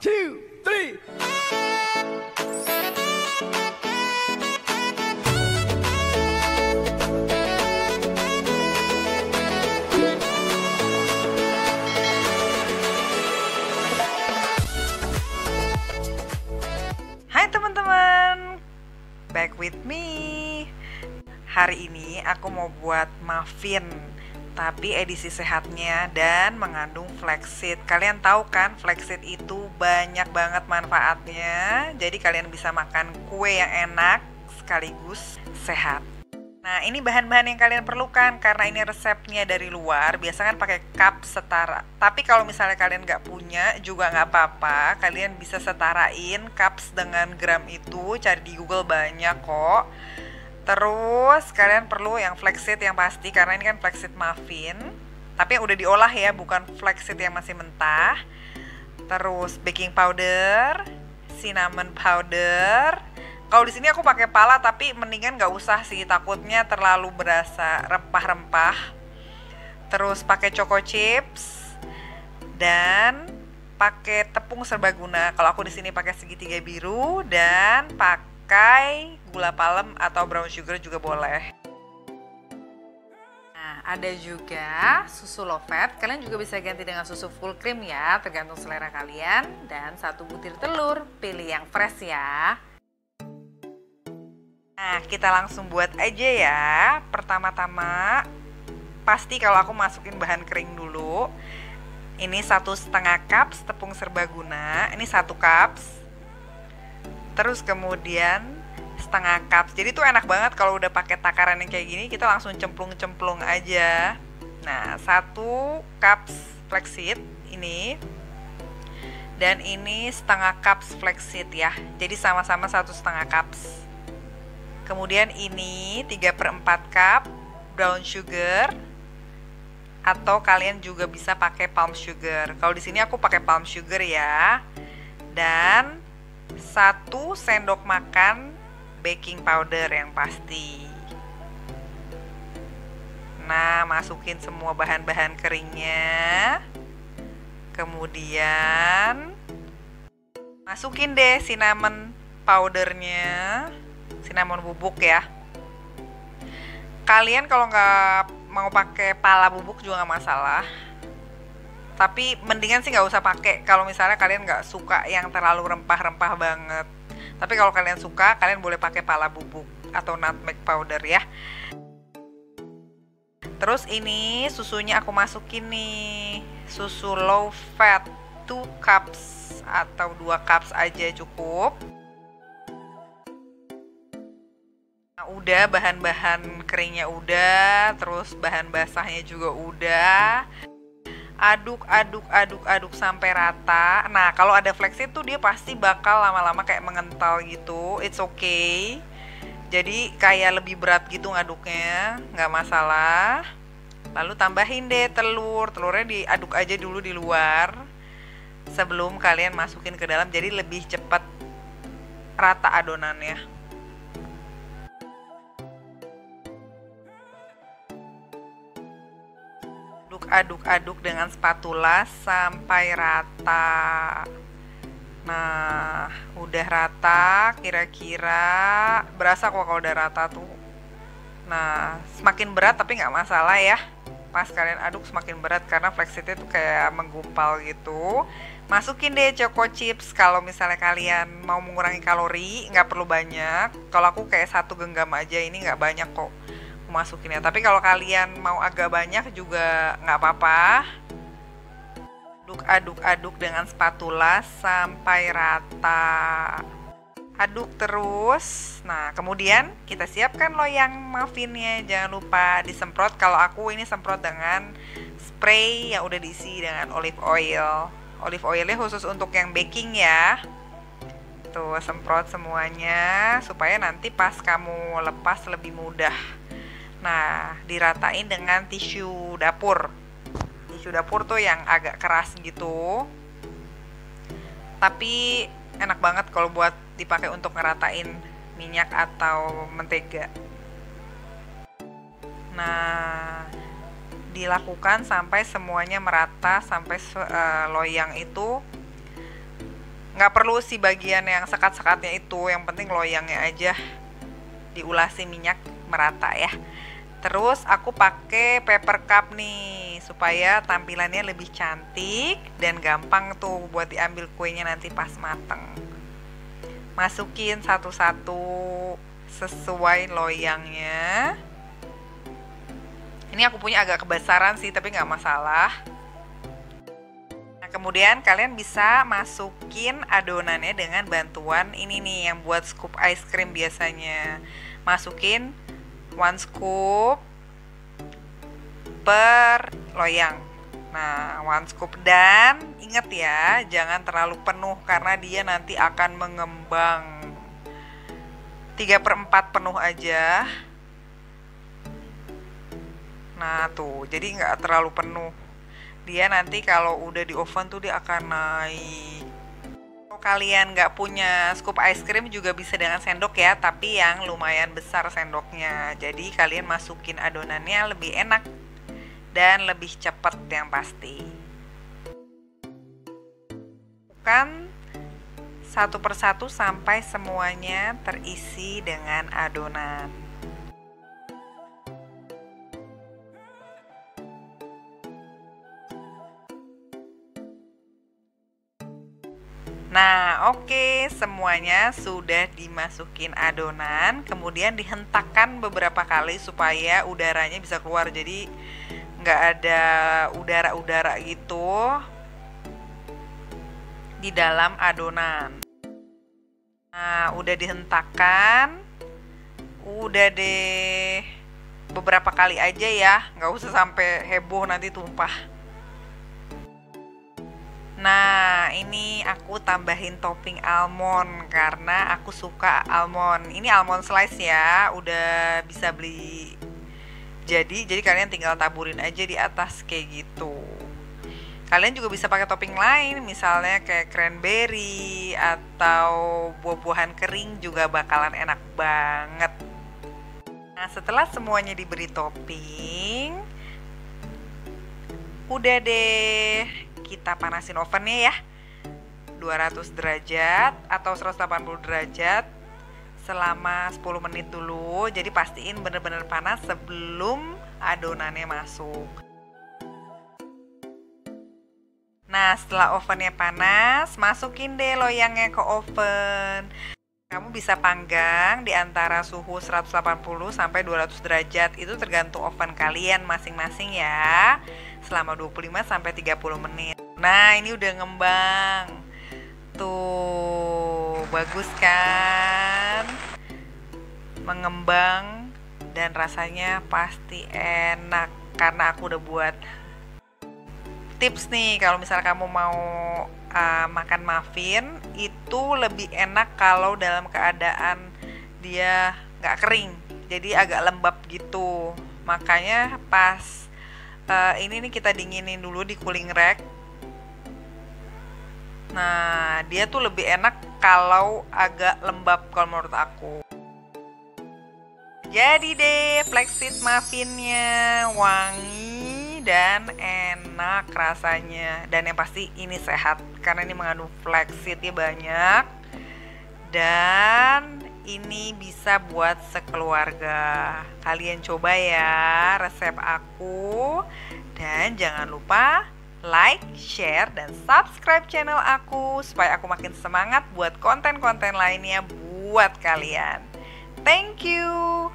two, three. Hai teman-teman, back with me. Hari ini aku mau buat muffin, tapi edisi sehatnya dan mengandung flaxseed. Kalian tahu kan, flaxseed itu banyak banget manfaatnya. Jadi kalian bisa makan kue yang enak sekaligus sehat. Nah, ini bahan-bahan yang kalian perlukan karena ini resepnya dari luar. Biasanya kan pakai cup setara. Tapi kalau misalnya kalian nggak punya juga nggak apa-apa. Kalian bisa setarain cups dengan gram itu. Cari di Google banyak kok. Terus kalian perlu yang flaxseed yang pasti karena ini kan flaxseed muffin. Tapi yang udah diolah ya, bukan flaxseed yang masih mentah. Terus baking powder, cinnamon powder. Kalau di sini aku pakai pala, tapi mendingan nggak usah sih, takutnya terlalu berasa rempah-rempah. Terus pakai choco chips dan pakai tepung serbaguna. Kalau aku di sini pakai segitiga biru dan pakai gula palem atau brown sugar juga boleh. Nah, ada juga susu low fat. Kalian juga bisa ganti dengan susu full cream ya, tergantung selera kalian. Dan 1 butir telur, pilih yang fresh ya. Nah, kita langsung buat aja ya. Pertama-tama, pasti kalau aku masukin bahan kering dulu. Ini 1,5 cups tepung serbaguna. Ini 1 cups. Terus kemudian setengah cups. Jadi tuh enak banget kalau udah pakai takaran yang kayak gini, kita langsung cemplung-cemplung aja. Nah, 1 cups flaxseed ini. Dan ini setengah cups flaxseed ya. Jadi sama-sama 1,5 cups. Kemudian ini 3/4 cup brown sugar, atau kalian juga bisa pakai palm sugar. Kalau di sini aku pakai palm sugar ya. Dan 1 sendok makan baking powder yang pasti. Nah, masukin semua bahan-bahan keringnya. Kemudian masukin deh cinnamon powdernya. Cinnamon bubuk ya. Kalian kalau nggak mau pakai pala bubuk juga nggak masalah. Tapi mendingan sih nggak usah pakai kalau misalnya kalian nggak suka yang terlalu rempah-rempah banget. Tapi kalau kalian suka, kalian boleh pakai pala bubuk atau nutmeg powder ya. Terus ini susunya aku masukin nih. Susu low fat 2 cups atau 2 cups aja cukup. Nah, udah bahan-bahan keringnya udah, terus bahan basahnya juga udah. Aduk sampai rata. Nah, kalau ada flaxseed tuh dia pasti bakal lama-lama kayak mengental gitu. It's okay. Jadi kayak lebih berat gitu ngaduknya, nggak masalah. Lalu tambahin deh telur. Telurnya diaduk aja dulu di luar sebelum kalian masukin ke dalam, jadi lebih cepat rata adonannya. Aduk dengan spatula sampai rata. Nah, udah rata, kira-kira berasa kok kalau udah rata tuh. Nah, semakin berat tapi nggak masalah ya. Pas kalian aduk semakin berat karena flaxseednya tuh kayak menggumpal gitu. Masukin deh choco chips kalau misalnya kalian mau mengurangi kalori, nggak perlu banyak. Kalau aku kayak 1 genggam aja, ini nggak banyak kok masukinnya. Tapi kalau kalian mau agak banyak juga nggak apa-apa. Aduk dengan spatula sampai rata. Aduk terus. Nah, kemudian kita siapkan loyang muffinnya. Jangan lupa disemprot. Kalau aku ini semprot dengan spray yang udah diisi dengan olive oil. Olive oilnya khusus untuk yang baking ya. Tuh, semprot semuanya supaya nanti pas kamu lepas lebih mudah. Nah, diratain dengan tisu dapur. Tisu dapur tuh yang agak keras gitu. Tapi enak banget kalau buat dipakai untuk ngeratain minyak atau mentega. Nah, dilakukan sampai semuanya merata, sampai loyang itu Nggak perlu si bagian yang sekat-sekatnya itu, yang penting loyangnya aja diulasi minyak merata ya. Terus aku pakai paper cup nih supaya tampilannya lebih cantik dan gampang tuh buat diambil kuenya nanti pas mateng. Masukin satu-satu sesuai loyangnya. Ini aku punya agak kebesaran sih, tapi nggak masalah. Nah, kemudian kalian bisa masukin adonannya dengan bantuan ini nih yang buat scoop ice cream biasanya. Masukin 1 scoop per loyang. Nah, 1 scoop, dan ingat ya, jangan terlalu penuh karena dia nanti akan mengembang. 3/4 penuh aja. Nah tuh, jadi nggak terlalu penuh. Dia nanti kalau udah di oven tuh dia akan naik. Kalian nggak punya scoop ice cream juga bisa dengan sendok ya, tapi yang lumayan besar sendoknya. Jadi kalian masukin adonannya lebih enak dan lebih cepat yang pasti. Bukan satu persatu sampai semuanya terisi dengan adonan. Nah, oke, semuanya sudah dimasukin adonan, kemudian dihentakkan beberapa kali supaya udaranya bisa keluar. Jadi nggak ada udara-udara gitu di dalam adonan. Nah, udah dihentakkan, udah deh beberapa kali aja ya, nggak usah sampai heboh nanti tumpah. Nah, ini aku tambahin topping almond karena aku suka almond. Ini almond slice ya, udah bisa beli jadi kalian tinggal taburin aja di atas kayak gitu. Kalian juga bisa pakai topping lain, misalnya kayak cranberry atau buah-buahan kering juga bakalan enak banget. Nah, setelah semuanya diberi topping, udah deh, kita panasin ovennya ya, 200 derajat atau 180 derajat selama 10 menit dulu. Jadi pastiin bener-bener panas sebelum adonannya masuk. Nah, setelah ovennya panas, masukin deh loyangnya ke oven. Kamu bisa panggang di antara suhu 180 sampai 200 derajat. Itu tergantung oven kalian masing-masing ya. Selama 25 sampai 30 menit. Nah, ini udah ngembang. Tuh, bagus kan? Mengembang dan rasanya pasti enak karena aku udah buat tips nih. Kalau misalnya kamu mau makan muffin, itu lebih enak kalau dalam keadaan dia nggak kering, jadi agak lembab gitu. Makanya pas ini nih kita dinginin dulu di cooling rack. Nah, dia tuh lebih enak kalau agak lembab kalau menurut aku. Jadi deh, flaxseed muffinnya wangi dan enak rasanya. Dan yang pasti ini sehat karena ini mengandung flaxseednya banyak. Dan ini bisa buat sekeluarga. Kalian coba ya resep aku. Dan jangan lupa like, share, dan subscribe channel aku supaya aku makin semangat buat konten-konten lainnya buat kalian. Thank you.